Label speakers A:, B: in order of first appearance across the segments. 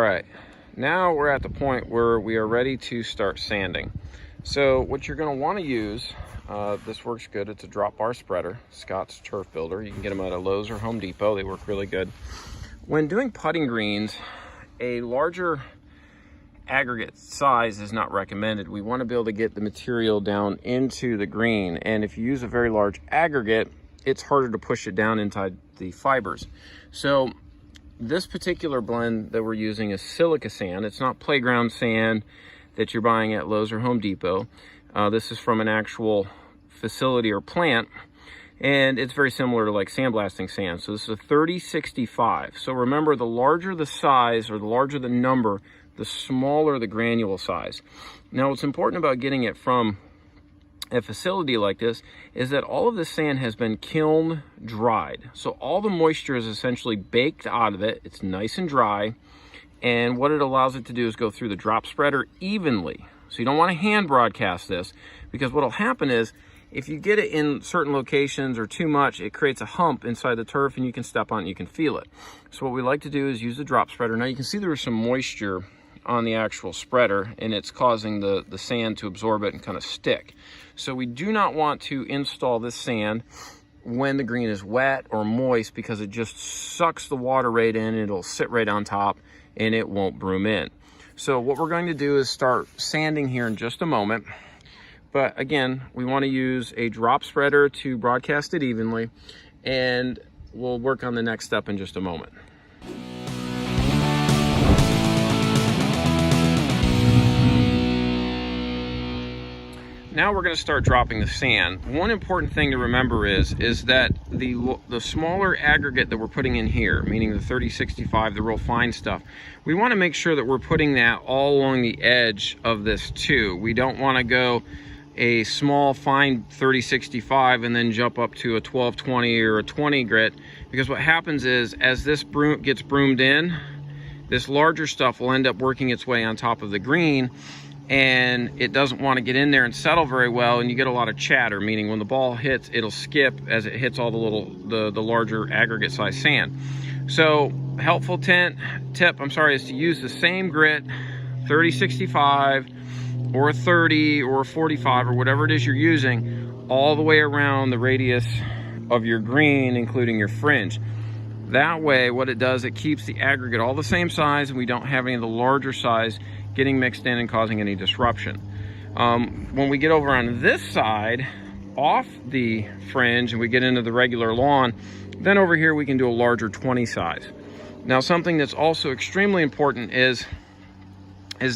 A: right, now we're at the point where we are ready to start sanding. So what you're going to want to use, this works good, it's a drop bar spreader, Scott's Turf Builder. You can get them at a Lowe's or Home Depot, they work really good. When doing putting greens, a larger aggregate size is not recommended. We want to be able to get the material down into the green, and if you use a very large aggregate, it's harder to push it down inside the fibers. So this particular blend that we're using is silica sand. It's not playground sand that you're buying at Lowe's or Home Depot. This is from an actual facility or plant, and it's very similar to like sandblasting sand. So this is a 3065. So remember, the larger the size or the larger the number, the smaller the granule size. Now what's important about getting it from a facility like this is that all of the sand has been kiln dried. So all the moisture is essentially baked out of it. It's nice and dry. And what it allows it to do is go through the drop spreader evenly. So you don't want to hand broadcast this, because what'll happen is if you get it in certain locations or too much, it creates a hump inside the turf and you can step on it, you can feel it. So what we like to do is use the drop spreader. Now you can see there was some moisture on the actual spreader, and it's causing the sand to absorb it and kind of stick. So we do not want to install this sand when the green is wet or moist, because it just sucks the water right in, it'll sit right on top and it won't broom in. So what we're going to do is start sanding here in just a moment. But again, we want to use a drop spreader to broadcast it evenly, and we'll work on the next step in just a moment. Now we're going to start dropping the sand. One important thing to remember is that the smaller aggregate that we're putting in here, meaning the 3065, the real fine stuff, we want to make sure that we're putting that all along the edge of this too. We don't want to go a small fine 3065 and then jump up to a 1220 or a 20 grit, because what happens is as this gets broomed in, this larger stuff will end up working its way on top of the green, and it doesn't want to get in there and settle very well, and you get a lot of chatter, meaning when the ball hits, it'll skip as it hits all the larger aggregate size sand. So helpful tip, is to use the same grit, 3065 or a 30 or a 45 or whatever it is you're using, all the way around the radius of your green, including your fringe. That way, what it does, it keeps the aggregate all the same size, and we don't have any of the larger size getting mixed in and causing any disruption. When we get over on this side, off the fringe, and we get into the regular lawn, then over here we can do a larger 20 size. Now, something that's also extremely important is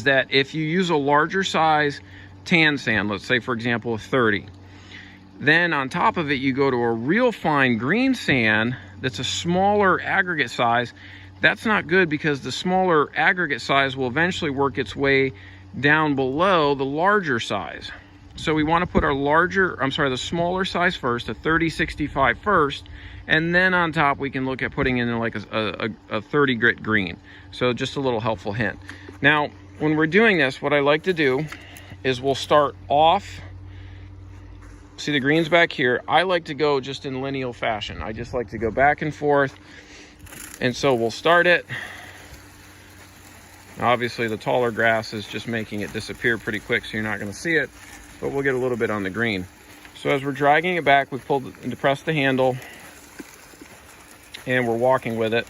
A: that if you use a larger size tan sand, let's say for example a 30, then on top of it you go to a real fine green sand that's a smaller aggregate size. That's not good, because the smaller aggregate size will eventually work its way down below the larger size. So we want to put our the smaller size first, a 3065 first, and then on top we can look at putting in like a 30 grit green. So just a little helpful hint. Now, when we're doing this, what I like to do is we'll start off, see the greens back here. I like to go just in lineal fashion. I just like to go back and forth. And so we'll start it. Obviously the taller grass is just making it disappear pretty quick, so you're not going to see it, but we'll get a little bit on the green. So as we're dragging it back, we depress the handle and we're walking with it.